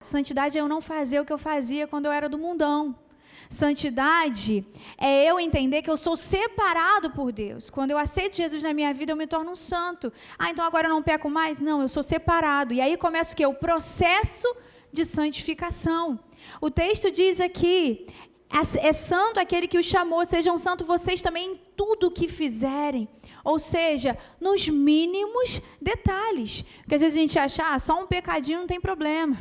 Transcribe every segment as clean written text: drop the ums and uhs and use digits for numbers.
Santidade é eu não fazer o que eu fazia quando eu era do mundão. Santidade é eu entender que eu sou separado por Deus. Quando eu aceito Jesus na minha vida, eu me torno um santo. Então agora eu não peco mais? Não, eu sou separado. E aí começa o quê? O processo de santificação. O texto diz aqui, é santo aquele que os chamou, sejam santos vocês também em tudo o que fizerem. Ou seja, nos mínimos detalhes. Porque às vezes a gente acha, só um pecadinho não tem problema.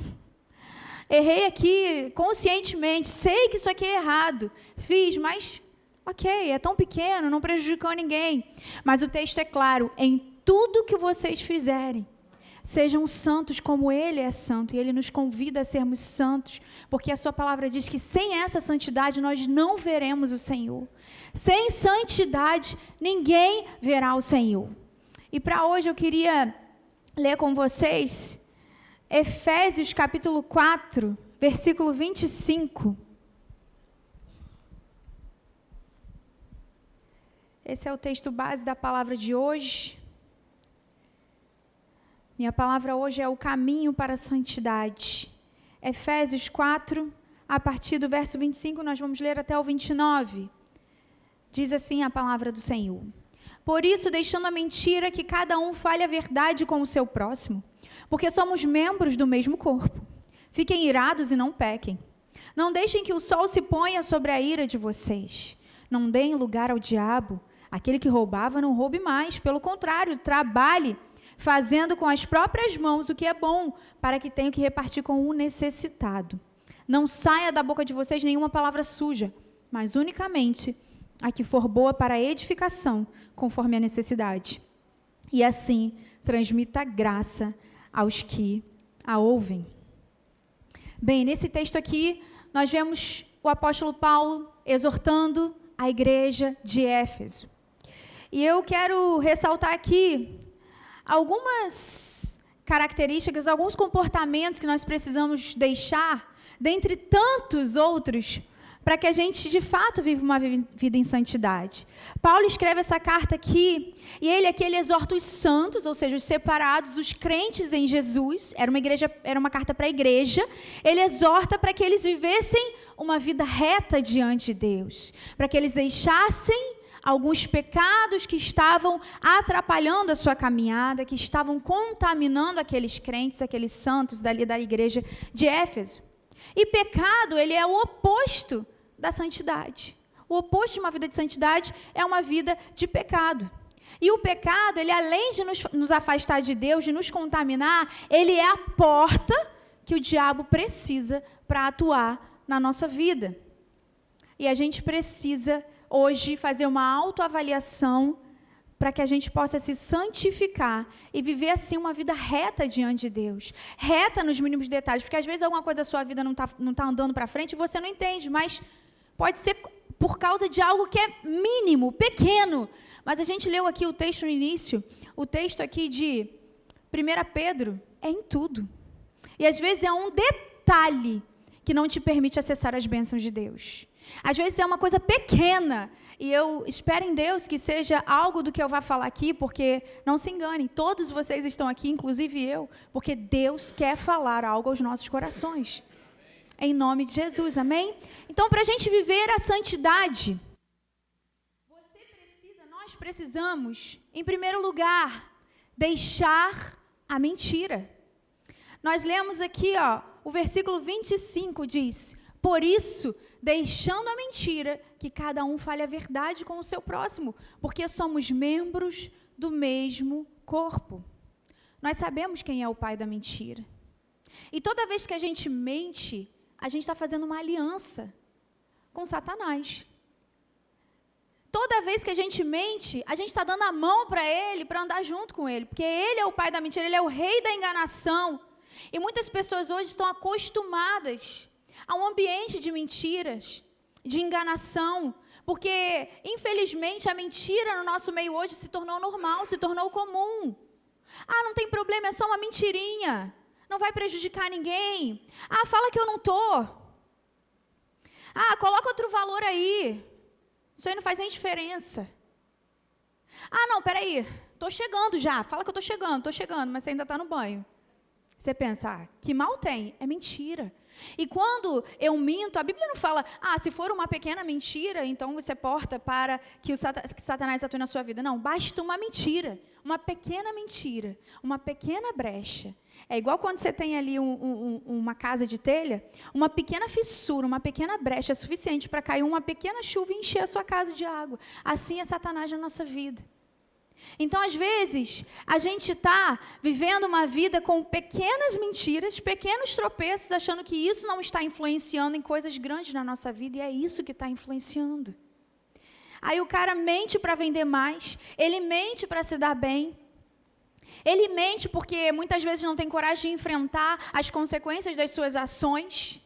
Errei aqui conscientemente, sei que isso aqui é errado, fiz, mas ok, é tão pequeno, não prejudicou ninguém. Mas o texto é claro, em tudo que vocês fizerem, sejam santos como Ele é santo, e Ele nos convida a sermos santos, porque a sua palavra diz que sem essa santidade nós não veremos o Senhor. Sem santidade ninguém verá o Senhor. E para hoje eu queria ler com vocês Efésios capítulo 4, versículo 25. Esse é o texto base da palavra de hoje. Minha palavra hoje é o caminho para a santidade. Efésios 4, a partir do verso 25, nós vamos ler até o 29. Diz assim a palavra do Senhor. Por isso, deixando a mentira, que cada um fale a verdade com o seu próximo, porque somos membros do mesmo corpo. Fiquem irados e não pequem. Não deixem que o sol se ponha sobre a ira de vocês. Não deem lugar ao diabo. Aquele que roubava, não roube mais. Pelo contrário, trabalhe, fazendo com as próprias mãos o que é bom, para que tenha que repartir com o necessitado. Não saia da boca de vocês nenhuma palavra suja, mas unicamente a que for boa para a edificação, conforme a necessidade. E assim, transmita graça aos que a ouvem. Bem, nesse texto aqui, nós vemos o apóstolo Paulo exortando a igreja de Éfeso. E eu quero ressaltar aqui algumas características, alguns comportamentos que nós precisamos deixar, dentre tantos outros, para que a gente, de fato, viva uma vida em santidade. Paulo escreve essa carta aqui, e ele exorta os santos, ou seja, os separados, os crentes em Jesus. Era uma carta para a igreja. Ele exorta para que eles vivessem uma vida reta diante de Deus, para que eles deixassem alguns pecados que estavam atrapalhando a sua caminhada, que estavam contaminando aqueles crentes, aqueles santos dali da igreja de Éfeso. E pecado, ele é o oposto da santidade. O oposto de uma vida de santidade é uma vida de pecado. E o pecado, ele além de nos afastar de Deus, de nos contaminar, ele é a porta que o diabo precisa para atuar na nossa vida. E a gente precisa hoje fazer uma autoavaliação para que a gente possa se santificar e viver assim uma vida reta diante de Deus. Reta nos mínimos detalhes, porque às vezes alguma coisa da sua vida não tá andando para frente e você não entende, mas pode ser por causa de algo que é mínimo, pequeno. Mas a gente leu aqui o texto no início, o texto aqui de 1 Pedro, é em tudo. E às vezes é um detalhe que não te permite acessar as bênçãos de Deus. Às vezes é uma coisa pequena, e eu espero em Deus que seja algo do que eu vá falar aqui, porque não se enganem, todos vocês estão aqui, inclusive eu, porque Deus quer falar algo aos nossos corações. Em nome de Jesus, amém? Então, para a gente viver a santidade, nós precisamos, em primeiro lugar, deixar a mentira. Nós lemos aqui, o versículo 25 diz: por isso, deixando a mentira, que cada um fale a verdade com o seu próximo, porque somos membros do mesmo corpo. Nós sabemos quem é o pai da mentira. E toda vez que a gente mente, a gente está fazendo uma aliança com Satanás. Toda vez que a gente mente, a gente está dando a mão para ele, para andar junto com ele, porque ele é o pai da mentira, ele é o rei da enganação. E muitas pessoas hoje estão acostumadas a um ambiente de mentiras, de enganação, porque, infelizmente, a mentira no nosso meio hoje se tornou normal, se tornou comum. Não tem problema, é só uma mentirinha, não vai prejudicar ninguém. Fala que eu não estou. Coloca outro valor aí, isso aí não faz nem diferença. Não, peraí, estou chegando já, fala que eu estou chegando, mas você ainda está no banho. Você pensa, que mal tem? É mentira. E quando eu minto, a Bíblia não fala, se for uma pequena mentira, então você porta para que Satanás atue na sua vida. Não, basta uma mentira, uma pequena brecha. É igual quando você tem ali uma casa de telha, uma pequena fissura, uma pequena brecha é suficiente para cair uma pequena chuva e encher a sua casa de água. Assim é Satanás na nossa vida. Então, às vezes, a gente está vivendo uma vida com pequenas mentiras, pequenos tropeços, achando que isso não está influenciando em coisas grandes na nossa vida, e é isso que está influenciando. Aí o cara mente para vender mais, ele mente para se dar bem, ele mente porque muitas vezes não tem coragem de enfrentar as consequências das suas ações.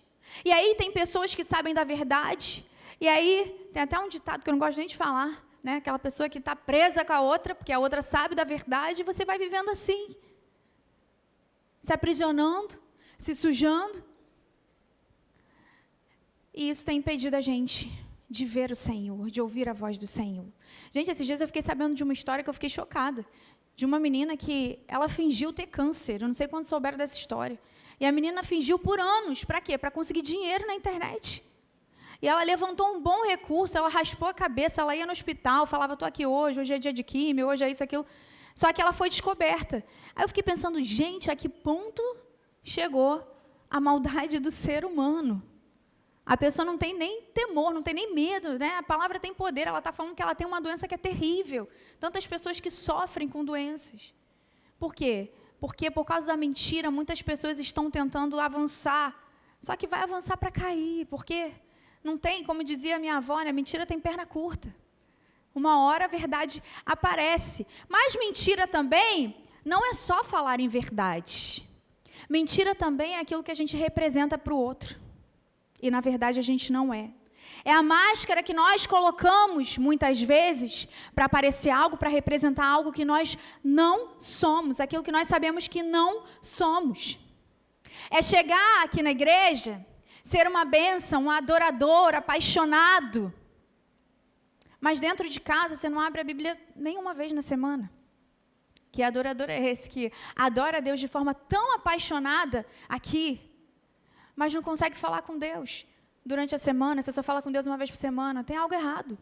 E aí tem pessoas que sabem da verdade, e aí tem até um ditado que eu não gosto nem de falar, né? Aquela pessoa que está presa com a outra, porque a outra sabe da verdade, e você vai vivendo assim, se aprisionando, se sujando. E isso tem impedido a gente de ver o Senhor, de ouvir a voz do Senhor. Gente, esses dias eu fiquei sabendo de uma história que eu fiquei chocada, de uma menina que ela fingiu ter câncer, eu não sei quantos souberam dessa história, e a menina fingiu por anos, para quê? Para conseguir dinheiro na internet. E ela levantou um bom recurso, ela raspou a cabeça, ela ia no hospital, falava, estou aqui hoje é dia de químio, hoje é isso, aquilo. Só que ela foi descoberta. Aí eu fiquei pensando, gente, a que ponto chegou a maldade do ser humano? A pessoa não tem nem temor, não tem nem medo, né? A palavra tem poder, ela está falando que ela tem uma doença que é terrível. Tantas pessoas que sofrem com doenças. Por quê? Porque por causa da mentira, muitas pessoas estão tentando avançar, só que vai avançar para cair, porque não tem, como dizia a minha avó, né? Mentira tem perna curta. Uma hora a verdade aparece. Mas mentira também não é só falar em verdade. Mentira também é aquilo que a gente representa para o outro. E, na verdade, a gente não é. É a máscara que nós colocamos, muitas vezes, para parecer algo, para representar algo que nós não somos. Aquilo que nós sabemos que não somos. É chegar aqui na igreja, ser uma bênção, um adorador, apaixonado. Mas dentro de casa, você não abre a Bíblia nenhuma vez na semana. Que adorador é esse que adora a Deus de forma tão apaixonada aqui, mas não consegue falar com Deus durante a semana, você só fala com Deus uma vez por semana? Tem algo errado.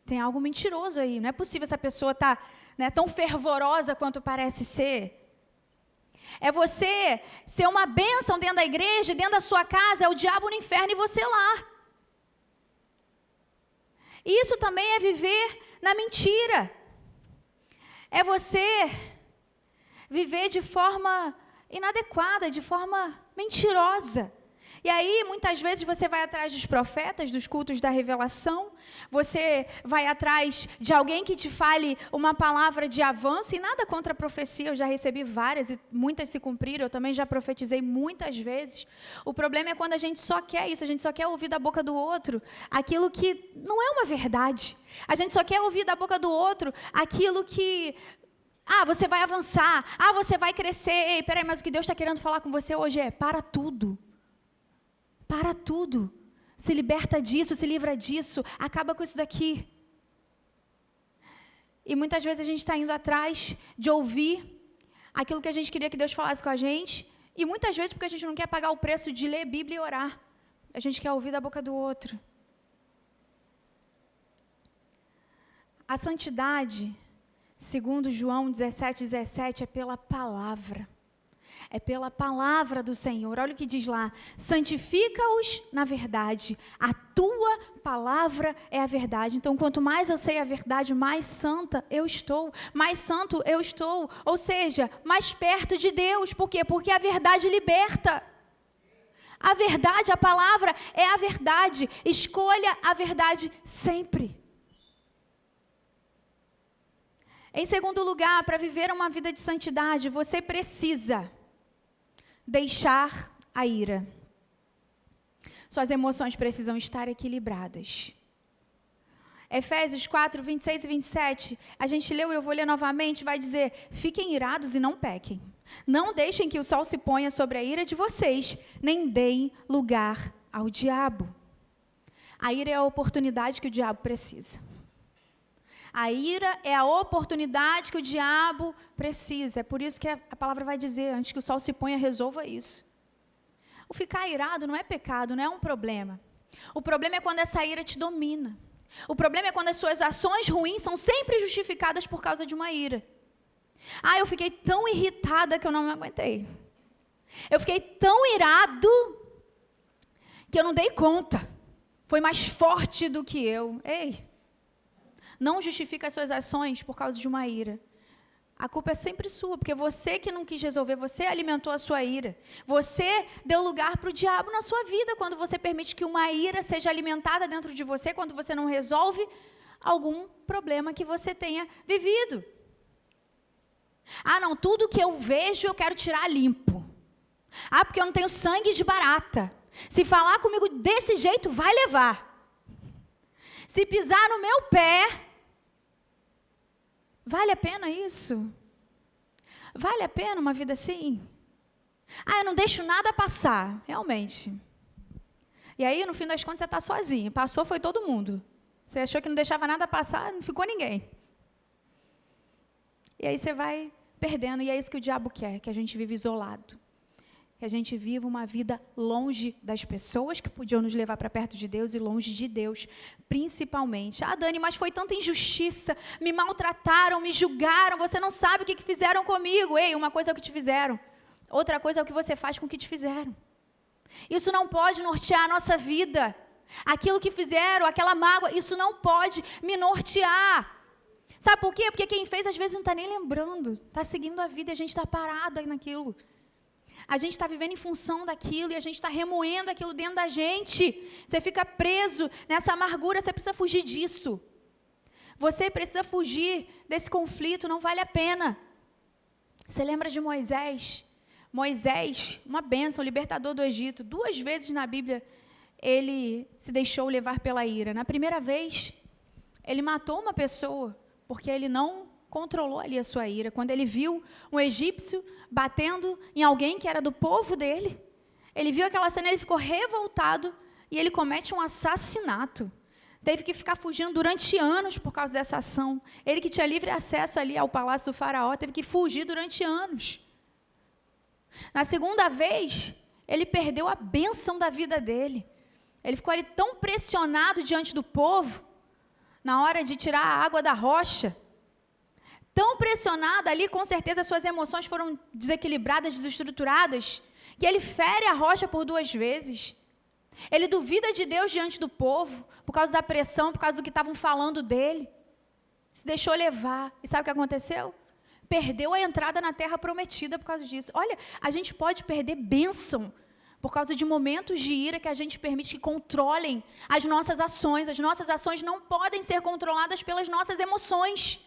Tem algo mentiroso aí. Não é possível essa pessoa estar tão fervorosa quanto parece ser. É você ser uma bênção dentro da igreja, dentro da sua casa, é o diabo no inferno e você lá. Isso também é viver na mentira. É você viver de forma inadequada, de forma mentirosa. E aí, muitas vezes, você vai atrás dos profetas, dos cultos da revelação, você vai atrás de alguém que te fale uma palavra de avanço, e nada contra a profecia, eu já recebi várias, e muitas se cumpriram, eu também já profetizei muitas vezes. O problema é quando a gente só quer isso, a gente só quer ouvir da boca do outro aquilo que não é uma verdade. A gente só quer ouvir da boca do outro aquilo que... você vai avançar, você vai crescer. Ei, peraí, mas o que Deus está querendo falar com você hoje é, para tudo. Para tudo. Se liberta disso, se livra disso, acaba com isso daqui. E muitas vezes a gente está indo atrás de ouvir aquilo que a gente queria que Deus falasse com a gente, e muitas vezes porque a gente não quer pagar o preço de ler Bíblia e orar. A gente quer ouvir da boca do outro. A santidade, segundo João 17:17, é pela palavra. É pela palavra do Senhor. Olha o que diz lá. Santifica-os na verdade. A tua palavra é a verdade. Então, quanto mais eu sei a verdade, mais santa eu estou. Mais santo eu estou. Ou seja, mais perto de Deus. Por quê? Porque a verdade liberta. A verdade, a palavra é a verdade. Escolha a verdade sempre. Em segundo lugar, para viver uma vida de santidade, você precisa deixar a ira. Suas emoções precisam estar equilibradas. Efésios 4, 26 e 27, a gente leu e eu vou ler novamente, vai dizer, fiquem irados e não pequem. Não deixem que o sol se ponha sobre a ira de vocês, nem deem lugar ao diabo. A ira é a oportunidade que o diabo precisa. A ira é a oportunidade que o diabo precisa. É por isso que a palavra vai dizer, antes que o sol se ponha, resolva isso. O ficar irado não é pecado, não é um problema. O problema é quando essa ira te domina. O problema é quando as suas ações ruins são sempre justificadas por causa de uma ira. Ah, eu fiquei tão irritada que eu não me aguentei. Eu fiquei tão irado que eu não dei conta. Foi mais forte do que eu. Ei, não justifica as suas ações por causa de uma ira. A culpa é sempre sua, porque você que não quis resolver, você alimentou a sua ira. Você deu lugar para o diabo na sua vida, quando você permite que uma ira seja alimentada dentro de você, quando você não resolve algum problema que você tenha vivido. Ah, não, tudo que eu vejo eu quero tirar limpo. Ah, porque eu não tenho sangue de barata. Se falar comigo desse jeito, vai levar. Se pisar no meu pé, vale a pena isso? Vale a pena uma vida assim? Ah, eu não deixo nada passar. Realmente. E aí, no fim das contas, você está sozinho. Passou, foi todo mundo. Você achou que não deixava nada passar, não ficou ninguém. E aí você vai perdendo. E é isso que o diabo quer, que a gente vive isolado. Que a gente viva uma vida longe das pessoas que podiam nos levar para perto de Deus e longe de Deus, principalmente. Ah, Dani, mas foi tanta injustiça, me maltrataram, me julgaram, você não sabe o que fizeram comigo. Ei, uma coisa é o que te fizeram, outra coisa é o que você faz com o que te fizeram. Isso não pode nortear a nossa vida. Aquilo que fizeram, aquela mágoa, isso não pode me nortear. Sabe por quê? Porque quem fez às vezes não está nem lembrando, está seguindo a vida e a gente está parado aí naquilo. A gente está vivendo em função daquilo e a gente está remoendo aquilo dentro da gente. Você fica preso nessa amargura, você precisa fugir disso. Você precisa fugir desse conflito, não vale a pena. Você lembra de Moisés? Moisés, uma bênção, libertador do Egito. 2 vezes na Bíblia ele se deixou levar pela ira. Na primeira vez, ele matou uma pessoa, porque ele não controlou ali a sua ira. Quando ele viu um egípcio batendo em alguém que era do povo dele, ele viu aquela cena, ele ficou revoltado e ele comete um assassinato. Teve que ficar fugindo durante anos por causa dessa ação. Ele que tinha livre acesso ali ao palácio do faraó, teve que fugir durante anos. Na segunda vez, ele perdeu a bênção da vida dele. Ele ficou ali tão pressionado diante do povo, na hora de tirar a água da rocha, tão pressionado ali, com certeza suas emoções foram desequilibradas, desestruturadas, que ele fere a rocha por 2 vezes. Ele duvida de Deus diante do povo, por causa da pressão, por causa do que estavam falando dele. Se deixou levar. E sabe o que aconteceu? Perdeu a entrada na terra prometida por causa disso. Olha, a gente pode perder bênção por causa de momentos de ira que a gente permite que controlem as nossas ações. As nossas ações não podem ser controladas pelas nossas emoções.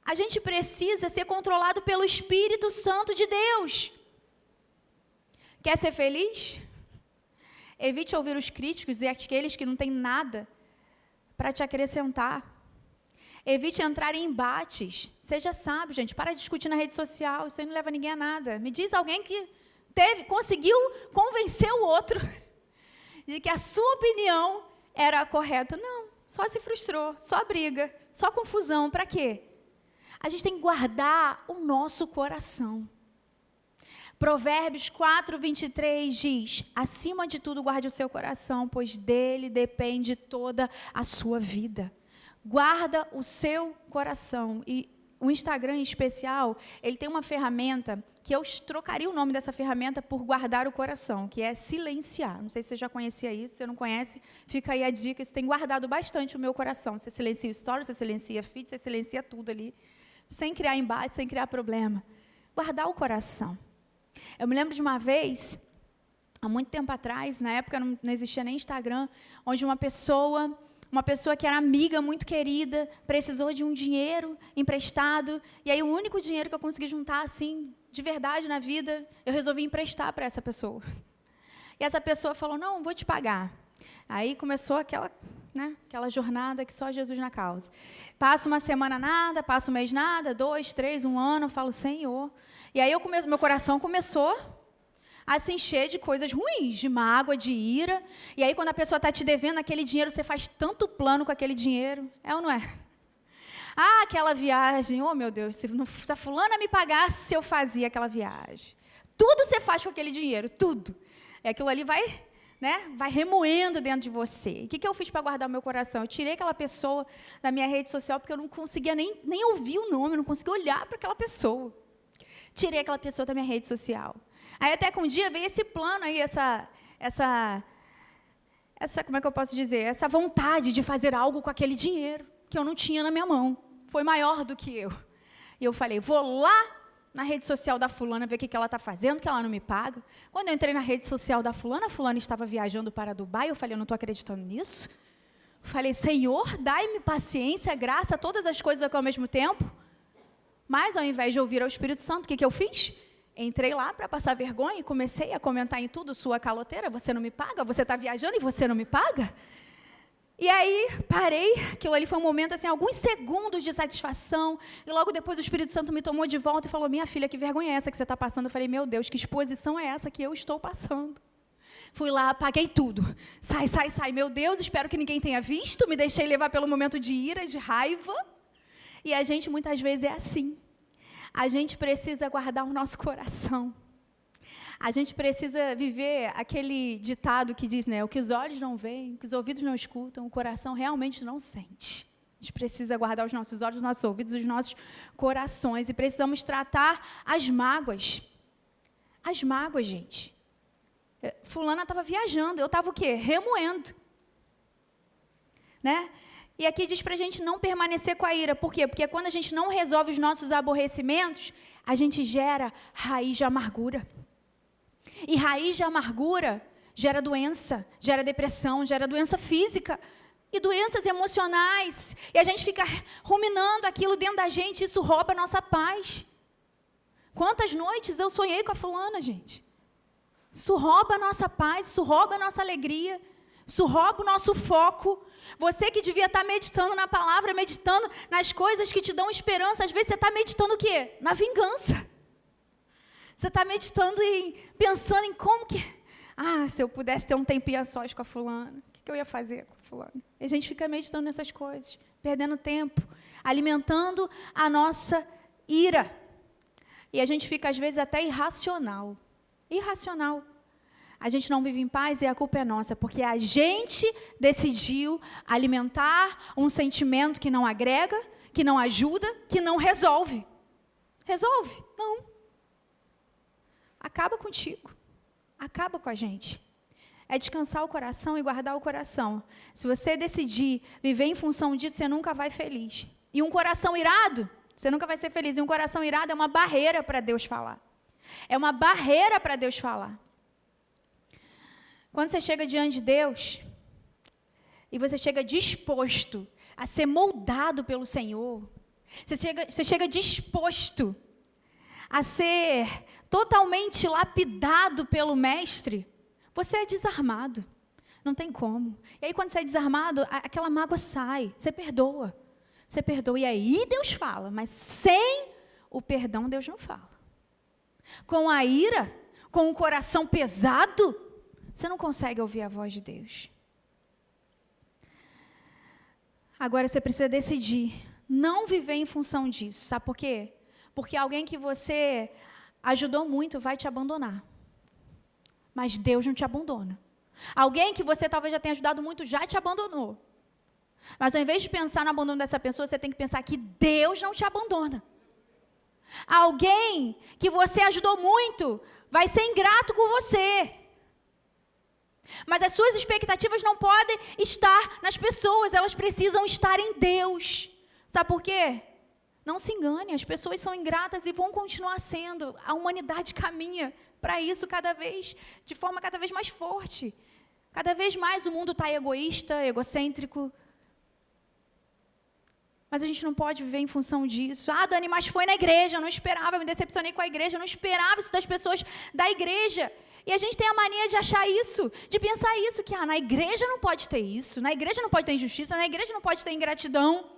A gente precisa ser controlado pelo Espírito Santo de Deus. Quer ser feliz? Evite ouvir os críticos e aqueles que não têm nada para te acrescentar. Evite entrar em embates. Seja sábio, gente. Para de discutir na rede social. Isso aí não leva ninguém a nada. Me diz alguém que conseguiu convencer o outro de que a sua opinião era a correta. Não, só se frustrou, só briga, só confusão. Para quê? A gente tem que guardar o nosso coração. Provérbios 4:23 diz: acima de tudo guarde o seu coração, pois dele depende toda a sua vida. Guarda o seu coração. E o Instagram em especial, ele tem uma ferramenta que eu trocaria o nome dessa ferramenta por guardar o coração, que é silenciar. Não sei se você já conhecia isso, se você não conhece, fica aí a dica. Isso tem guardado bastante o meu coração. Você silencia o story, você silencia feed, você silencia tudo ali, sem criar embate, sem criar problema. Guardar o coração. Eu me lembro de uma vez, há muito tempo atrás, na época não existia nem Instagram, onde uma pessoa que era amiga, muito querida, precisou de um dinheiro emprestado, e aí o único dinheiro que eu consegui juntar, assim, de verdade na vida, eu resolvi emprestar para essa pessoa. E essa pessoa falou, não, vou te pagar. Aí começou aquela jornada que só Jesus na causa. Passa uma semana nada, passa um mês nada, 2, 3, um ano, eu falo, Senhor. E aí meu coração começou assim, cheia de coisas ruins, de mágoa, de ira. E aí, quando a pessoa está te devendo aquele dinheiro, você faz tanto plano com aquele dinheiro. É ou não é? Ah, aquela viagem, oh meu Deus, se a fulana me pagasse, eu fazia aquela viagem. Tudo você faz com aquele dinheiro, tudo. E aquilo ali vai remoendo dentro de você. O que eu fiz para guardar o meu coração? Eu tirei aquela pessoa da minha rede social, porque eu não conseguia nem ouvir o nome, não conseguia olhar para aquela pessoa. Tirei aquela pessoa da minha rede social. Aí até que um dia veio esse plano aí, essa como é que eu posso dizer? Essa vontade de fazer algo com aquele dinheiro que eu não tinha na minha mão. Foi maior do que eu. E eu falei, vou lá na rede social da fulana, ver o que ela está fazendo, que ela não me paga. Quando eu entrei na rede social da fulana, a fulana estava viajando para Dubai, eu falei, eu não estou acreditando nisso. Falei, Senhor, dai-me paciência, graça, todas as coisas aqui ao mesmo tempo. Mas, ao invés de ouvir ao Espírito Santo, o que eu fiz? Entrei lá para passar vergonha e comecei a comentar em tudo, sua caloteira, você não me paga, você está viajando e você não me paga? E aí, parei, aquilo ali foi um momento, assim, alguns segundos de satisfação, e logo depois o Espírito Santo me tomou de volta e falou, minha filha, que vergonha é essa que você está passando? Eu falei, meu Deus, que exposição é essa que eu estou passando? Fui lá, apaguei tudo, sai, meu Deus, espero que ninguém tenha visto, me deixei levar pelo momento de ira, de raiva, e a gente muitas vezes é assim, a gente precisa guardar o nosso coração. A gente precisa viver aquele ditado que diz, né, o que os olhos não veem, o que os ouvidos não escutam, o coração realmente não sente. A gente precisa guardar os nossos olhos, os nossos ouvidos, os nossos corações e precisamos tratar as mágoas. As mágoas, gente. Fulana estava viajando, eu estava o quê? Remoendo. Né? E aqui diz para a gente não permanecer com a ira. Por quê? Porque quando a gente não resolve os nossos aborrecimentos, a gente gera raiz de amargura. E raiz de amargura gera doença, gera depressão, gera doença física e doenças emocionais. E a gente fica ruminando aquilo dentro da gente, isso rouba a nossa paz. Quantas noites eu sonhei com a fulana, gente? Isso rouba a nossa paz, isso rouba a nossa alegria, isso rouba o nosso foco. Você que devia estar meditando na palavra, meditando nas coisas que te dão esperança, às vezes você está meditando o quê? Na vingança. Você está meditando e pensando em como que... se eu pudesse ter um tempinho a sós com a fulana, o que eu ia fazer com a fulana? E a gente fica meditando nessas coisas, perdendo tempo, alimentando a nossa ira. E a gente fica, às vezes, até irracional. Irracional. A gente não vive em paz e a culpa é nossa, porque a gente decidiu alimentar um sentimento que não agrega, que não ajuda, que não resolve. Resolve? Não. Acaba contigo, acaba com a gente. É descansar o coração e guardar o coração. Se você decidir viver em função disso, você nunca vai feliz. E um coração irado, você nunca vai ser feliz. E um coração irado é uma barreira para Deus falar. É uma barreira para Deus falar. Quando você chega diante de Deus, e você chega disposto a ser moldado pelo Senhor, você chega disposto a ser totalmente lapidado pelo mestre, você é desarmado. Não tem como. E aí, quando você é desarmado, aquela mágoa sai. Você perdoa. Você perdoa. E aí Deus fala. Mas sem o perdão, Deus não fala. Com a ira, com o coração pesado, você não consegue ouvir a voz de Deus. Agora, você precisa decidir não viver em função disso. Sabe por quê? Porque alguém que você ajudou muito vai te abandonar. Mas Deus não te abandona. Alguém que você talvez já tenha ajudado muito já te abandonou. Mas ao invés de pensar no abandono dessa pessoa, você tem que pensar que Deus não te abandona. Alguém que você ajudou muito vai ser ingrato com você. Mas as suas expectativas não podem estar nas pessoas, elas precisam estar em Deus. Sabe por quê? Não se engane, as pessoas são ingratas e vão continuar sendo. A humanidade caminha para isso de forma cada vez mais forte. Cada vez mais o mundo está egoísta, egocêntrico. Mas a gente não pode viver em função disso. Dani, mas foi na igreja, eu não esperava, eu me decepcionei com a igreja, eu não esperava isso das pessoas da igreja. E a gente tem a mania de achar isso, de pensar isso, que na igreja não pode ter isso, na igreja não pode ter injustiça, na igreja não pode ter ingratidão.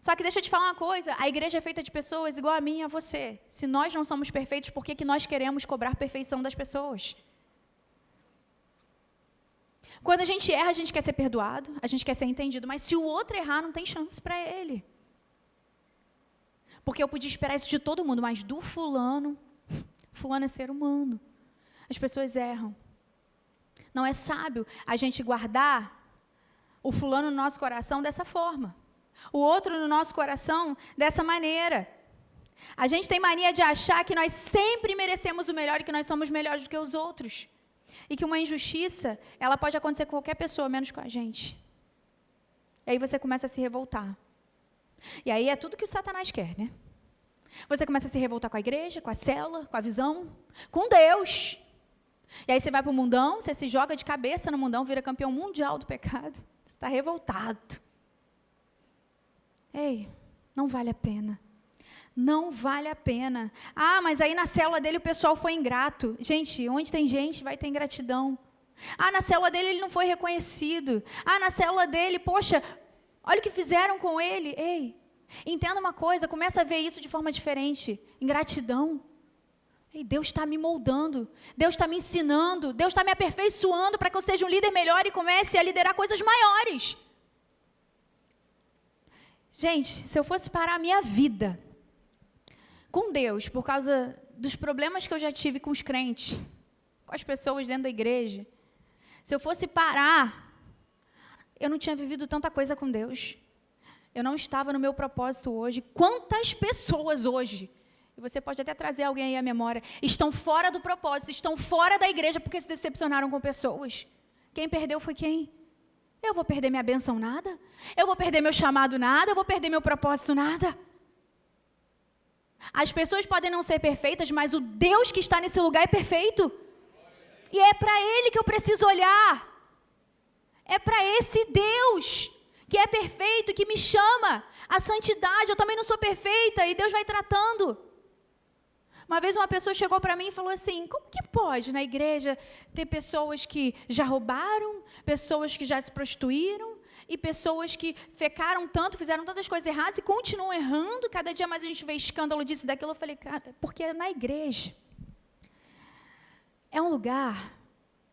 Só que deixa eu te falar uma coisa, a igreja é feita de pessoas igual a mim e a você. Se nós não somos perfeitos, por que nós queremos cobrar perfeição das pessoas? Quando a gente erra, a gente quer ser perdoado, a gente quer ser entendido, mas se o outro errar, não tem chance para ele. Porque eu podia esperar isso de todo mundo, mas do fulano é ser humano. As pessoas erram. Não é sábio a gente guardar o fulano no nosso coração dessa forma. O outro no nosso coração dessa maneira. A gente tem mania de achar que nós sempre merecemos o melhor e que nós somos melhores do que os outros. E que uma injustiça, ela pode acontecer com qualquer pessoa, menos com a gente. E aí você começa a se revoltar. E aí é tudo que o Satanás quer, né? Você começa a se revoltar com a igreja, com a célula, com a visão, com Deus. E aí você vai para o mundão, você se joga de cabeça no mundão, vira campeão mundial do pecado. Você está revoltado. Ei, não vale a pena. Não vale a pena. Ah, mas aí na célula dele o pessoal foi ingrato. Gente, onde tem gente vai ter ingratidão. Ah, na célula dele ele não foi reconhecido. Ah, na célula dele, poxa, olha o que fizeram com ele. Ei, entenda uma coisa, começa a ver isso de forma diferente. Ingratidão. Ei, Deus está me moldando. Deus está me ensinando. Deus está me aperfeiçoando para que eu seja um líder melhor e comece a liderar coisas maiores. Gente, se eu fosse parar a minha vida com Deus, por causa dos problemas que eu já tive com os crentes, com as pessoas dentro da igreja, se eu fosse parar, eu não tinha vivido tanta coisa com Deus. Eu não estava no meu propósito hoje. Quantas pessoas hoje, e você pode até trazer alguém aí à memória, estão fora do propósito, estão fora da igreja porque se decepcionaram com pessoas. Quem perdeu foi quem? Eu vou perder minha bênção nada? Eu vou perder meu chamado nada? Eu vou perder meu propósito nada? As pessoas podem não ser perfeitas, mas o Deus que está nesse lugar é perfeito. E é para Ele que eu preciso olhar. É para esse Deus que é perfeito, que me chama à santidade. Eu também não sou perfeita e Deus vai tratando. Uma vez uma pessoa chegou para mim e falou assim, como que pode na igreja ter pessoas que já roubaram, pessoas que já se prostituíram, e pessoas que pecaram tanto, fizeram tantas coisas erradas e continuam errando, cada dia mais a gente vê escândalo disso e daquilo. Eu falei, cara, porque na igreja é um lugar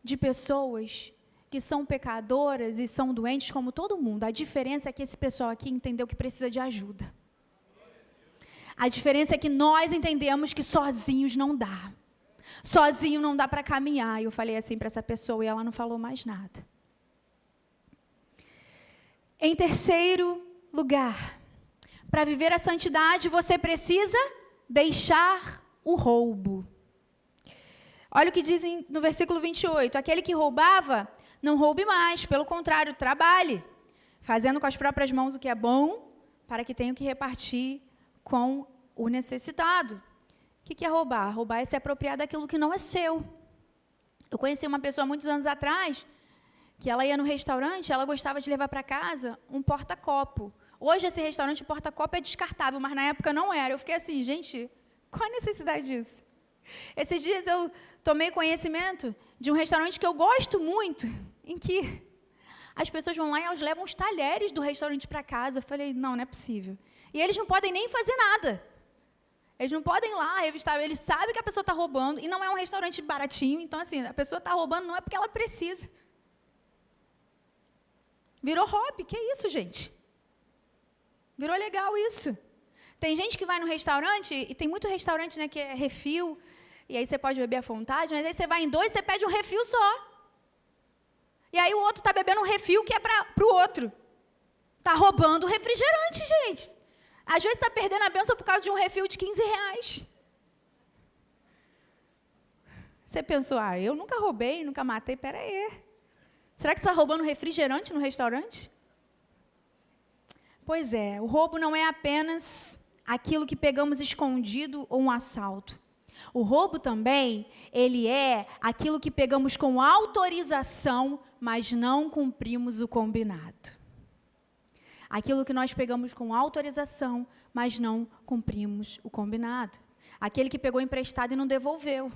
de pessoas que são pecadoras e são doentes como todo mundo. A diferença é que esse pessoal aqui entendeu que precisa de ajuda. A diferença é que nós entendemos que sozinhos não dá. Sozinho não dá para caminhar. E eu falei assim para essa pessoa e ela não falou mais nada. Em terceiro lugar, para viver a santidade, você precisa deixar o roubo. Olha o que dizem no versículo 28. Aquele que roubava, não roube mais. Pelo contrário, trabalhe, fazendo com as próprias mãos o que é bom, para que tenha o que repartir com o necessitado. O que é roubar? Roubar é se apropriar daquilo que não é seu. Eu conheci uma pessoa muitos anos atrás, que ela ia no restaurante, ela gostava de levar para casa um porta-copo. Hoje esse restaurante, o porta-copo é descartável, mas na época não era. Eu fiquei assim, gente, qual a necessidade disso? Esses dias eu tomei conhecimento de um restaurante que eu gosto muito, em que as pessoas vão lá e elas levam os talheres do restaurante para casa. Eu falei, não é possível. E eles não podem nem fazer nada. Eles não podem ir lá revistar, eles sabem que a pessoa está roubando, e não é um restaurante baratinho, então assim, a pessoa está roubando não é porque ela precisa. Virou hobby, que isso, gente? Virou legal isso. Tem gente que vai no restaurante, e tem muito restaurante, né, que é refil, e aí você pode beber à vontade, mas aí você vai em dois, você pede um refil só. E aí o outro está bebendo um refil que é para o outro. Está roubando refrigerante, gente. Às vezes está perdendo a bênção por causa de um refil de R$15. Você pensou, eu nunca roubei, nunca matei, peraí. Será que você está roubando refrigerante no restaurante? Pois é, o roubo não é apenas aquilo que pegamos escondido ou um assalto. O roubo também, ele é aquilo que pegamos com autorização, mas não cumprimos o combinado. Aquilo que nós pegamos com autorização, mas não cumprimos o combinado. Aquele que pegou emprestado e não devolveu.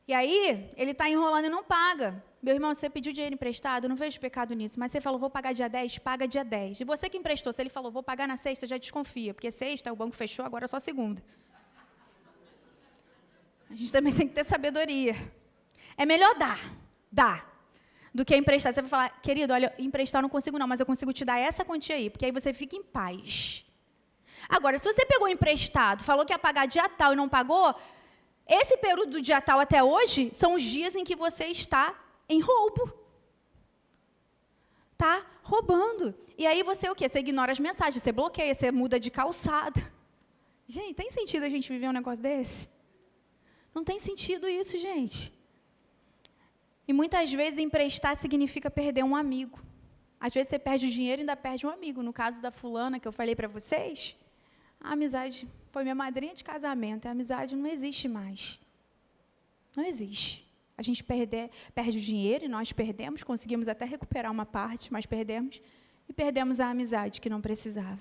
E aí, ele está enrolando e não paga. Meu irmão, você pediu dinheiro emprestado, eu não vejo pecado nisso, mas você falou, vou pagar dia 10, paga dia 10. E você que emprestou, se ele falou, vou pagar na sexta, já desconfia, porque sexta o banco fechou, agora é só segunda. A gente também tem que ter sabedoria. É melhor dar, do que emprestar. Você vai falar, querido, olha, emprestar eu não consigo não, mas eu consigo te dar essa quantia aí, porque aí você fica em paz. Agora, se você pegou emprestado, falou que ia pagar dia tal e não pagou, esse período do dia tal até hoje são os dias em que você está em roubo. Tá roubando. E aí você o quê? Você ignora as mensagens, você bloqueia, você muda de calçada. Gente, tem sentido a gente viver um negócio desse? Não tem sentido isso, gente. E muitas vezes emprestar significa perder um amigo. Às vezes você perde o dinheiro e ainda perde um amigo. No caso da fulana que eu falei para vocês, a amizade foi minha madrinha de casamento. A amizade não existe mais. Não existe. A gente perde o dinheiro e nós perdemos, conseguimos até recuperar uma parte, mas perdemos. E perdemos a amizade que não precisava.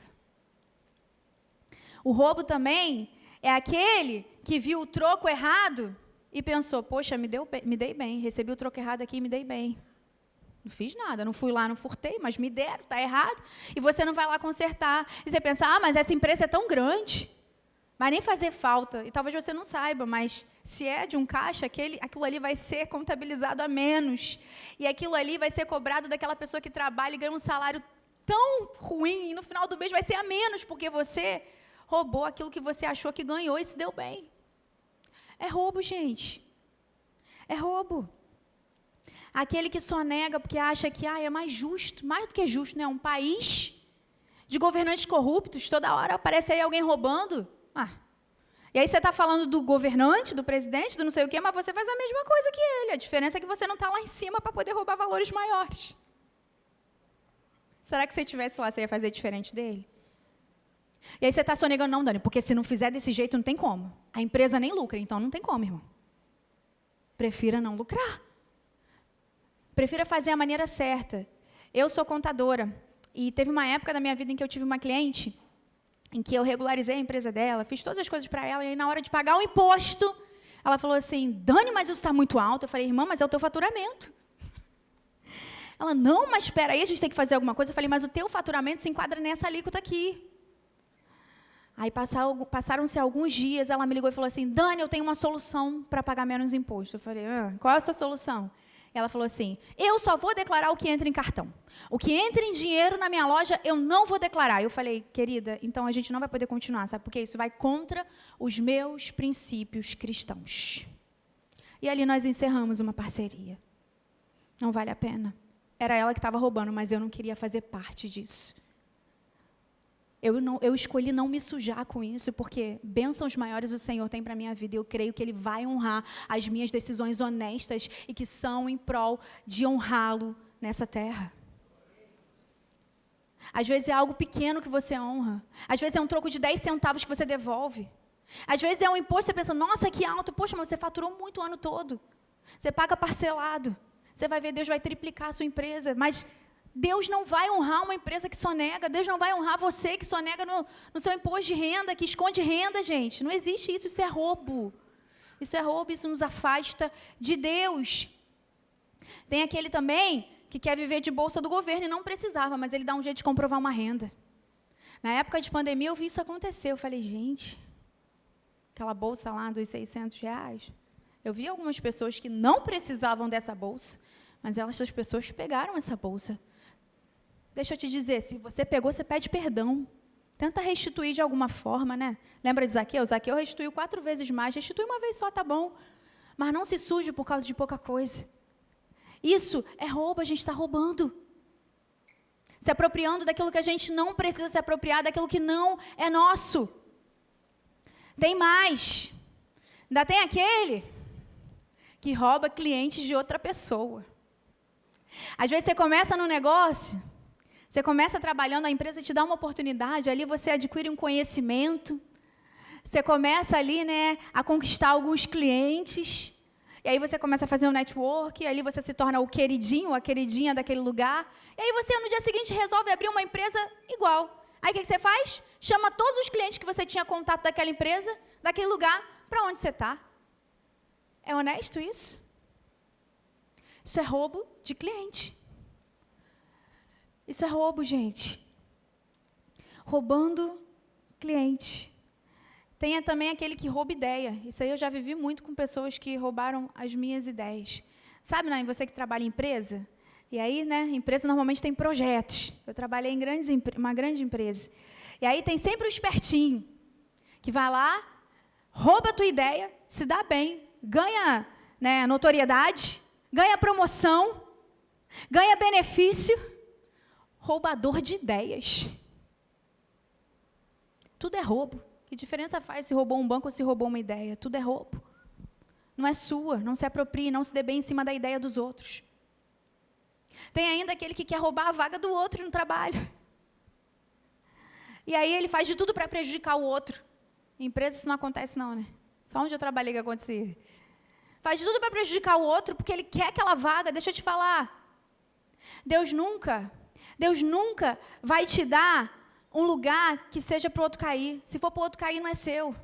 O roubo também é aquele que viu o troco errado e pensou, poxa, me dei bem, recebi o troco errado aqui e me dei bem. Não fiz nada, não fui lá, não furtei, mas me deram, está errado. E você não vai lá consertar. E você pensa, mas essa empresa é tão grande, vai nem fazer falta. E talvez você não saiba, mas se é de um caixa, aquilo ali vai ser contabilizado a menos. E aquilo ali vai ser cobrado daquela pessoa que trabalha e ganha um salário tão ruim, e no final do mês vai ser a menos, porque você roubou aquilo que você achou que ganhou e se deu bem. É roubo, gente. É roubo. Aquele que só nega porque acha que é mais justo, mais do que justo, né? Um país de governantes corruptos, toda hora aparece aí alguém roubando. E aí você está falando do governante, do presidente, do não sei o quê, mas você faz a mesma coisa que ele. A diferença é que você não está lá em cima para poder roubar valores maiores. Será que se você estivesse lá, você ia fazer diferente dele? E aí você está sonegando, não, Dani, porque se não fizer desse jeito, não tem como. A empresa nem lucra, então não tem como, irmão. Prefira não lucrar. Prefira fazer a maneira certa. Eu sou contadora, e teve uma época da minha vida em que eu tive uma cliente, em que eu regularizei a empresa dela, fiz todas as coisas para ela, e aí na hora de pagar o imposto, ela falou assim, Dani, mas isso está muito alto. Eu falei, irmã, mas é o teu faturamento. Ela, não, mas espera aí, a gente tem que fazer alguma coisa. Eu falei, mas o teu faturamento se enquadra nessa alíquota aqui. Aí passaram-se alguns dias, ela me ligou e falou assim, Dani, eu tenho uma solução para pagar menos imposto. Eu falei, qual é a sua solução? Ela falou assim, eu só vou declarar o que entra em cartão. O que entra em dinheiro na minha loja, eu não vou declarar. Eu falei, querida, então a gente não vai poder continuar, sabe por quê? Isso vai contra os meus princípios cristãos. E ali nós encerramos uma parceria. Não vale a pena. Era ela que estava roubando, mas eu não queria fazer parte disso. Eu escolhi não me sujar com isso, porque bênçãos maiores o Senhor tem para a minha vida. E eu creio que Ele vai honrar as minhas decisões honestas e que são em prol de honrá-lo nessa terra. Às vezes é algo pequeno que você honra. Às vezes é um troco de 10 centavos que você devolve. Às vezes é um imposto, você pensa, nossa, que alto. Poxa, mas você faturou muito o ano todo. Você paga parcelado. Você vai ver, Deus vai triplicar a sua empresa, mas Deus não vai honrar uma empresa que sonega. Deus não vai honrar você que sonega no seu imposto de renda, que esconde renda, gente. Não existe isso, isso é roubo. Isso é roubo, isso nos afasta de Deus. Tem aquele também que quer viver de bolsa do governo e não precisava, mas ele dá um jeito de comprovar uma renda. Na época de pandemia eu vi isso acontecer. Eu falei, gente, aquela bolsa lá dos R$600. Eu vi algumas pessoas que não precisavam dessa bolsa, mas essas pessoas pegaram essa bolsa. Deixa eu te dizer, se você pegou, você pede perdão. Tenta restituir de alguma forma, né? Lembra de Zaqueu? Zaqueu restituiu 4 vezes mais. Restitui uma vez só, tá bom. Mas não se suje por causa de pouca coisa. Isso é roubo, a gente está roubando. Se apropriando daquilo que a gente não precisa se apropriar, daquilo que não é nosso. Tem mais. Ainda tem aquele que rouba clientes de outra pessoa. Às vezes você começa no negócio, você começa trabalhando, a empresa te dá uma oportunidade, ali você adquire um conhecimento, você começa ali, né, a conquistar alguns clientes, e aí você começa a fazer um network, e ali você se torna o queridinho, a queridinha daquele lugar, e aí você no dia seguinte resolve abrir uma empresa igual. Aí o que você faz? Chama todos os clientes que você tinha contato daquela empresa, daquele lugar, para onde você está. É honesto isso? Isso é roubo de cliente. Isso é roubo, gente. Roubando cliente. Tem também aquele que rouba ideia. Isso aí eu já vivi muito com pessoas que roubaram as minhas ideias. Sabe, né, você que trabalha em empresa? E aí, né, empresa normalmente tem projetos. Eu trabalhei em uma grande empresa. E aí tem sempre o espertinho, que vai lá, rouba a tua ideia, se dá bem, ganha, né, notoriedade, ganha promoção, ganha benefício. Roubador de ideias. Tudo é roubo. Que diferença faz se roubou um banco ou se roubou uma ideia? Tudo é roubo. Não é sua, não se aproprie, não se dê bem em cima da ideia dos outros. Tem ainda aquele que quer roubar a vaga do outro no trabalho. E aí ele faz de tudo para prejudicar o outro. Em empresa isso não acontece não, né? Só onde eu trabalhei que acontecia. Faz de tudo para prejudicar o outro, porque ele quer aquela vaga. Deixa eu te falar. Deus nunca vai te dar um lugar que seja para o outro cair. Se for para o outro cair, não é seu.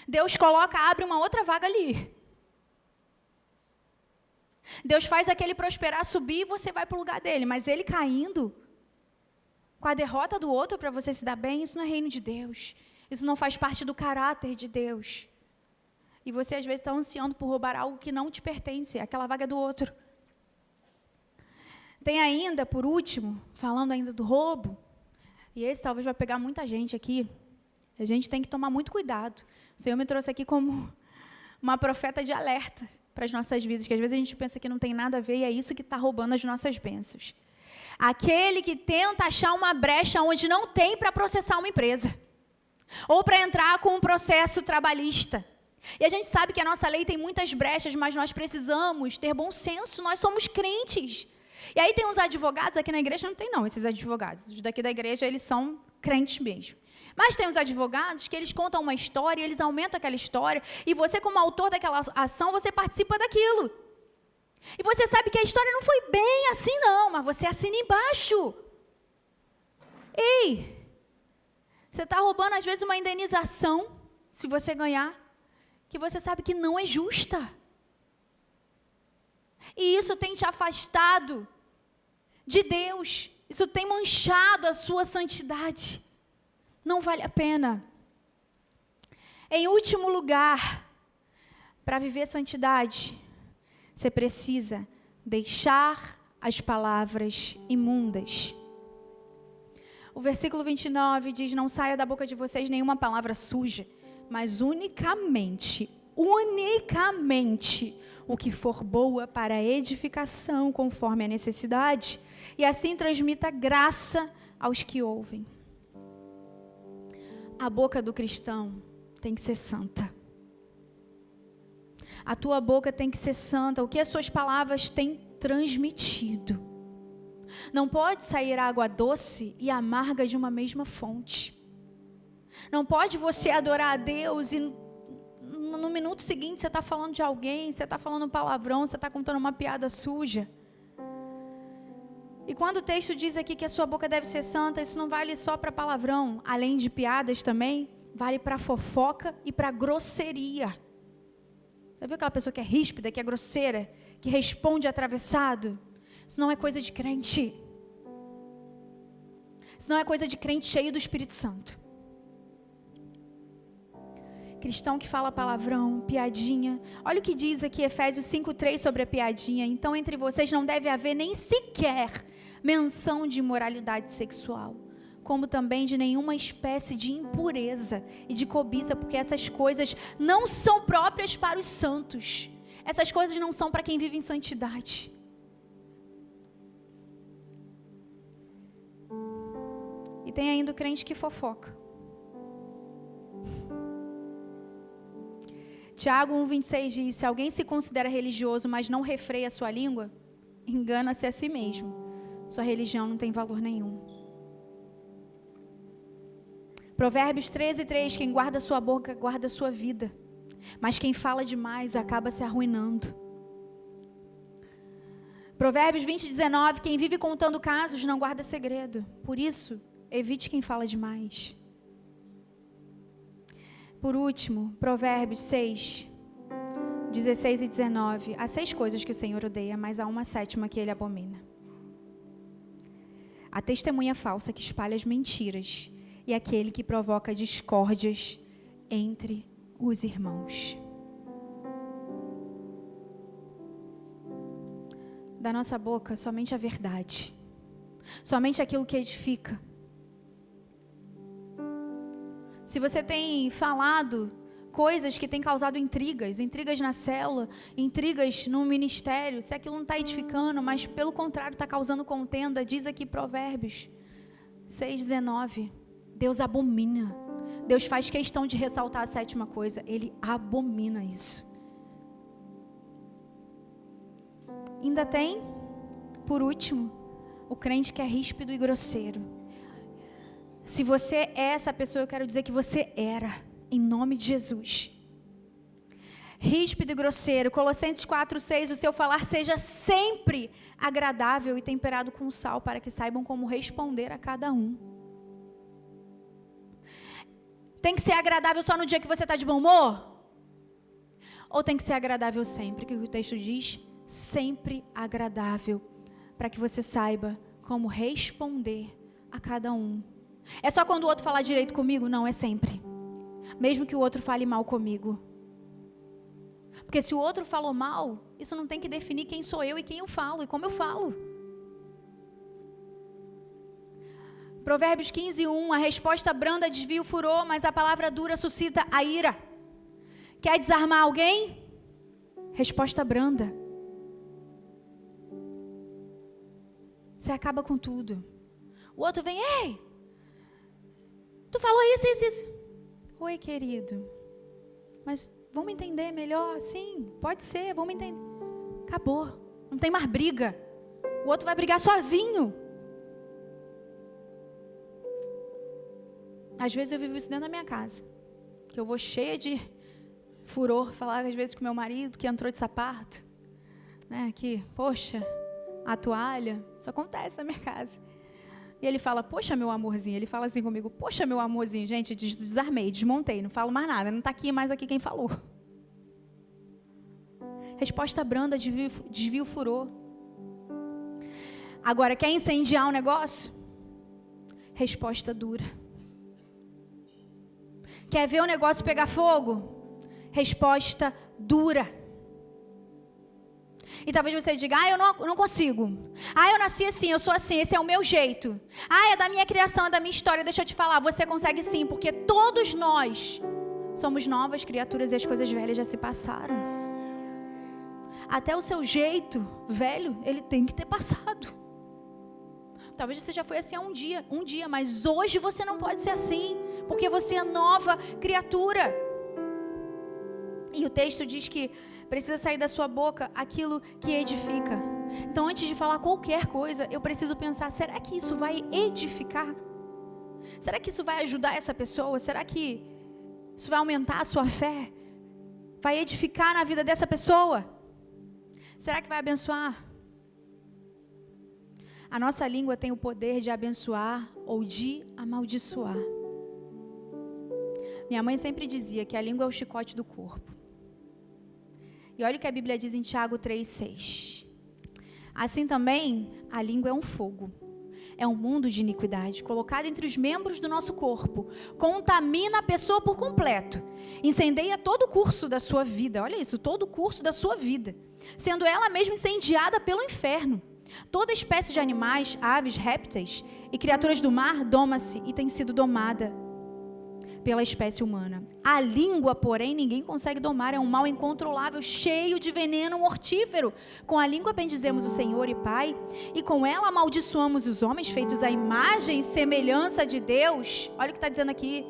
Deus abre uma outra vaga ali. Deus faz aquele prosperar, subir, e você vai para o lugar dele. Mas ele caindo, com a derrota do outro para você se dar bem, isso não é reino de Deus. Isso não faz parte do caráter de Deus. E você às vezes está ansiando por roubar algo que não te pertence, aquela vaga do outro. Tem ainda, por último, falando ainda do roubo, e esse talvez vai pegar muita gente aqui, a gente tem que tomar muito cuidado. O Senhor me trouxe aqui como uma profeta de alerta para as nossas vidas, que às vezes a gente pensa que não tem nada a ver, e é isso que está roubando as nossas bênçãos. Aquele que tenta achar uma brecha onde não tem para processar uma empresa, ou para entrar com um processo trabalhista. E a gente sabe que a nossa lei tem muitas brechas, mas nós precisamos ter bom senso, nós somos crentes. E aí tem uns advogados, aqui na igreja não tem não, esses advogados. Os daqui da igreja, eles são crentes mesmo. Mas tem os advogados que eles contam uma história, eles aumentam aquela história, e você como autor daquela ação, você participa daquilo. E você sabe que a história não foi bem assim não, mas você assina embaixo. Ei, você está roubando às vezes uma indenização, se você ganhar, que você sabe que não é justa. E isso tem te afastado de Deus. Isso tem manchado a sua santidade. Não vale a pena. Em último lugar, para viver santidade, você precisa deixar as palavras imundas. O versículo 29 diz: não saia da boca de vocês nenhuma palavra suja, mas unicamente o que for boa para a edificação, conforme a necessidade, e assim transmita graça aos que ouvem. A boca do cristão tem que ser santa. A tua boca tem que ser santa. O que as suas palavras têm transmitido. Não pode sair água doce e amarga de uma mesma fonte. Não pode você adorar a Deus e no minuto seguinte você está falando de alguém, você está falando um palavrão, você está contando uma piada suja. E quando o texto diz aqui que a sua boca deve ser santa, isso não vale só para palavrão, além de piadas também, vale para fofoca e para grosseria. Já viu aquela pessoa que é ríspida, que é grosseira, que responde atravessado? Isso não é coisa de crente. Isso não é coisa de crente cheio do Espírito Santo. Cristão que fala palavrão, piadinha. Olha o que diz aqui Efésios 5:3 sobre a piadinha. Então entre vocês não deve haver nem sequer menção de imoralidade sexual, como também de nenhuma espécie de impureza e de cobiça, porque essas coisas não são próprias para os santos. Essas coisas não são para quem vive em santidade. E tem ainda o crente que fofoca. Tiago 1:26 diz: se alguém se considera religioso, mas não refreia a sua língua, engana-se a si mesmo. Sua religião não tem valor nenhum. Provérbios 13:3: quem guarda sua boca, guarda sua vida. Mas quem fala demais, acaba se arruinando. Provérbios 20:19: quem vive contando casos, não guarda segredo. Por isso, evite quem fala demais. Por último, Provérbios 6, 16 e 19. Há 6 coisas que o Senhor odeia, mas há uma 7ª que ele abomina. A testemunha falsa que espalha as mentiras e aquele que provoca discórdias entre os irmãos. Da nossa boca, somente a verdade. Somente aquilo que edifica. Se você tem falado coisas que têm causado intrigas na célula, intrigas no ministério, se aquilo não está edificando, mas pelo contrário está causando contenda, diz aqui Provérbios 6:19, Deus abomina. Deus faz questão de ressaltar a 7ª coisa, Ele abomina isso. Ainda tem, por último, o crente que é ríspido e grosseiro. Se você é essa pessoa, eu quero dizer que você era, em nome de Jesus. Ríspido e grosseiro. Colossenses 4:6, o seu falar seja sempre agradável e temperado com sal, para que saibam como responder a cada um. Tem que ser agradável só no dia que você está de bom humor? Ou tem que ser agradável sempre? O que o texto diz? Sempre agradável, para que você saiba como responder a cada um. É só quando o outro falar direito comigo? Não, é sempre. Mesmo que o outro fale mal comigo. Porque se o outro falou mal, isso não tem que definir quem sou eu e quem eu falo e como eu falo. Provérbios 15:1, a resposta branda desvia o furor, mas a palavra dura suscita a ira. Quer desarmar alguém? Resposta branda. Você acaba com tudo. O outro vem, ei, tu falou isso, isso, isso. Oi, querido, mas vamos entender melhor? Sim, pode ser, vamos entender. Acabou, não tem mais briga. O outro vai brigar sozinho. Às vezes eu vivo isso dentro da minha casa, que eu vou cheia de furor, falar às vezes com meu marido que entrou de sapato, né, que, poxa, a toalha, isso acontece na minha casa. E ele fala, poxa, meu amorzinho. Ele fala assim comigo, poxa, meu amorzinho. Gente, desarmei, desmontei, não falo mais nada. Não está aqui mais aqui quem falou. Resposta branda, desvia o furor. Agora, quer incendiar o negócio? Resposta dura. Quer ver o negócio pegar fogo? Resposta dura. E talvez você diga, eu não consigo. Eu nasci assim, eu sou assim, esse é o meu jeito. É da minha criação, é da minha história. Deixa eu te falar, você consegue sim, porque todos nós somos novas criaturas e as coisas velhas já se passaram. Até o seu jeito velho, ele tem que ter passado. Talvez você já foi assim há um dia, mas hoje você não pode ser assim, porque você é nova criatura. E o texto diz que precisa sair da sua boca aquilo que edifica. Então, antes de falar qualquer coisa, eu preciso pensar, será que isso vai edificar? Será que isso vai ajudar essa pessoa? Será que isso vai aumentar a sua fé? Vai edificar na vida dessa pessoa? Será que vai abençoar? A nossa língua tem o poder de abençoar ou de amaldiçoar. Minha mãe sempre dizia que a língua é o chicote do corpo. E olha o que a Bíblia diz em Tiago 3:6. Assim também, a língua é um fogo. É um mundo de iniquidade, colocado entre os membros do nosso corpo. Contamina a pessoa por completo. Incendeia todo o curso da sua vida. Olha isso, todo o curso da sua vida. Sendo ela mesma incendiada pelo inferno. Toda espécie de animais, aves, répteis e criaturas do mar doma-se e tem sido domada pela espécie humana. A língua, porém, ninguém consegue domar, é um mal incontrolável, cheio de veneno mortífero. Com a língua bendizemos o Senhor e Pai, e com ela amaldiçoamos os homens feitos à imagem e semelhança de Deus. Olha o que está dizendo aqui.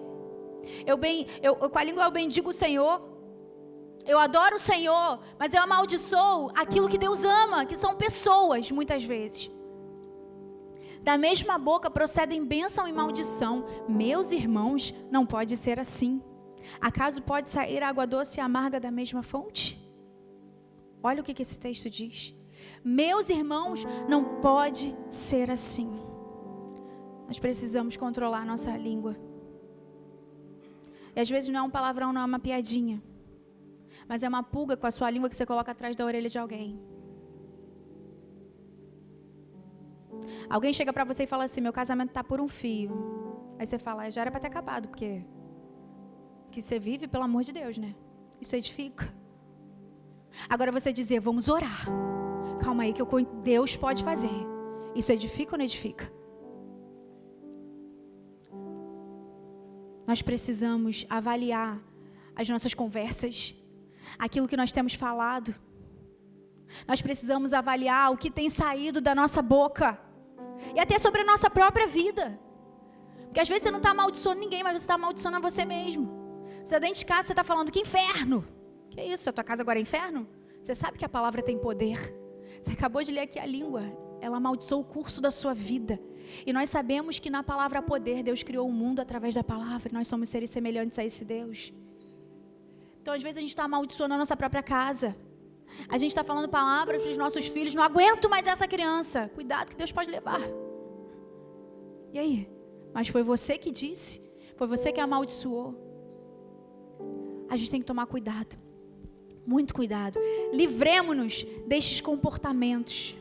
Com a língua eu bendigo o Senhor, eu adoro o Senhor, mas eu amaldiçoo aquilo que Deus ama, que são pessoas, muitas vezes. Da mesma boca procedem bênção e maldição. Meus irmãos, não pode ser assim. Acaso pode sair água doce e amarga da mesma fonte? Olha o que esse texto diz. Meus irmãos, não pode ser assim. Nós precisamos controlar a nossa língua. E às vezes não é um palavrão, não é uma piadinha. mas é uma pulga com a sua língua que você coloca atrás da orelha de alguém. Alguém chega para você e fala assim, meu casamento está por um fio. Aí você fala, já era para ter acabado, porque que você vive, pelo amor de Deus, né? Isso edifica. Agora você dizer, vamos orar. Calma aí que Deus pode fazer. Isso edifica ou não edifica? Nós precisamos avaliar as nossas conversas, aquilo que nós temos falado. Nós precisamos avaliar o que tem saído da nossa boca. E até sobre a nossa própria vida. Porque às vezes você não está amaldiçoando ninguém, mas você está amaldiçoando a você mesmo. Você está dentro de casa, você está falando, que inferno. Que isso, a tua casa agora é inferno? Você sabe que a palavra tem poder. Você acabou de ler aqui a língua. Ela amaldiçoou o curso da sua vida. E nós sabemos que na palavra há poder. Deus criou o mundo através da palavra. Nós somos seres semelhantes a esse Deus. Então às vezes a gente está amaldiçoando a nossa própria casa. A gente está falando palavras para os nossos filhos. Não aguento mais essa criança. Cuidado que Deus pode levar. E aí? Mas foi você que disse. Foi você que amaldiçoou. A gente tem que tomar cuidado. Muito cuidado. Livremos-nos destes comportamentos.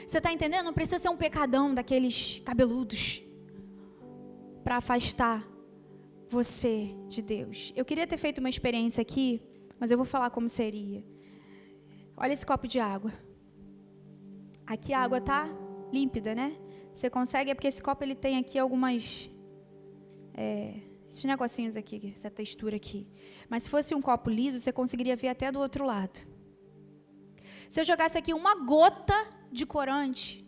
Você está entendendo? Não precisa ser um pecadão daqueles cabeludos para afastar você de Deus. Eu queria ter feito uma experiência aqui, mas eu vou falar como seria. Olha esse copo de água. Aqui a água está límpida, né? Você consegue, é porque esse copo ele tem aqui algumas... esses negocinhos aqui, essa textura aqui. Mas se fosse um copo liso, você conseguiria ver até do outro lado. Se eu jogasse aqui uma gota de corante,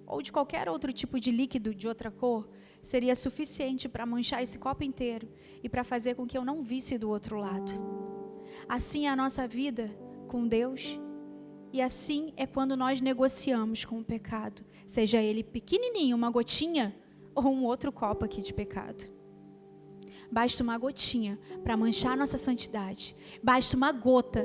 ou de qualquer outro tipo de líquido de outra cor, seria suficiente para manchar esse copo inteiro e para fazer com que eu não visse do outro lado. Assim é a nossa vida com Deus, e assim é quando nós negociamos com o pecado, seja ele pequenininho, uma gotinha, ou um outro copo aqui de pecado. Basta uma gotinha para manchar a nossa santidade. Basta uma gota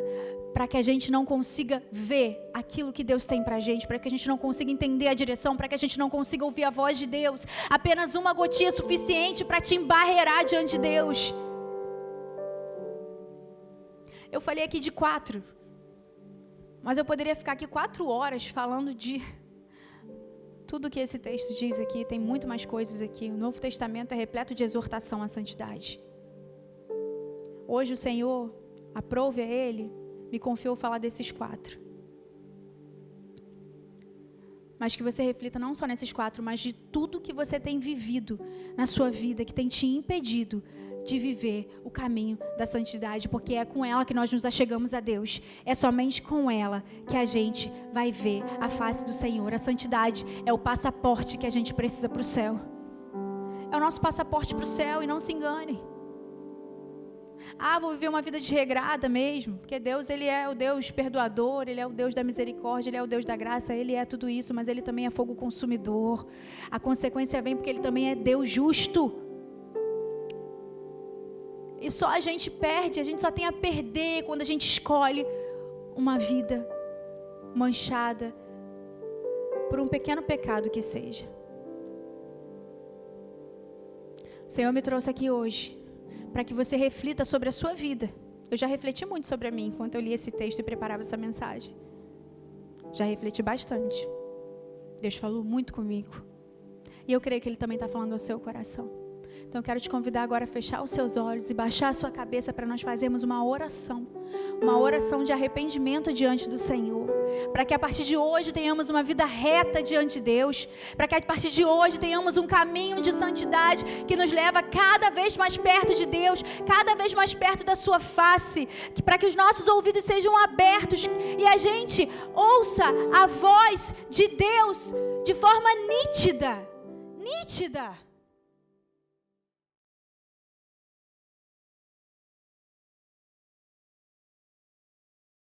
para que a gente não consiga ver aquilo que Deus tem para a gente, para que a gente não consiga entender a direção, para que a gente não consiga ouvir a voz de Deus. Apenas uma gotinha é suficiente para te embarrear diante de Deus. Eu falei aqui de 4, mas eu poderia ficar aqui 4 horas falando de tudo que esse texto diz aqui. Tem muito mais coisas aqui. O Novo Testamento é repleto de exortação à santidade. Hoje o Senhor, aprove a Ele, me confiou falar desses 4. Mas que você reflita não só nesses 4, mas de tudo que você tem vivido na sua vida, que tem te impedido de viver o caminho da santidade, porque é com ela que nós nos achegamos a Deus. É somente com ela que a gente vai ver a face do Senhor. A santidade é o passaporte que a gente precisa para o céu. É o nosso passaporte para o céu, e não se engane. Vou viver uma vida desregrada mesmo, porque Deus, Ele é o Deus perdoador, Ele é o Deus da misericórdia, Ele é o Deus da graça, Ele é tudo isso, mas Ele também é fogo consumidor. A consequência vem porque Ele também é Deus justo. E só a gente perde, a gente só tem a perder quando a gente escolhe uma vida manchada por um pequeno pecado que seja. O Senhor me trouxe aqui hoje para que você reflita sobre a sua vida. Eu já refleti muito sobre a mim enquanto eu li esse texto e preparava essa mensagem. Já refleti bastante. Deus falou muito comigo. E eu creio que Ele também está falando ao seu coração. Então eu quero te convidar agora a fechar os seus olhos e baixar a sua cabeça para nós fazermos uma oração de arrependimento diante do Senhor, para que a partir de hoje tenhamos uma vida reta diante de Deus, para que a partir de hoje tenhamos um caminho de santidade que nos leva cada vez mais perto de Deus, cada vez mais perto da sua face, para que os nossos ouvidos sejam abertos e a gente ouça a voz de Deus de forma nítida.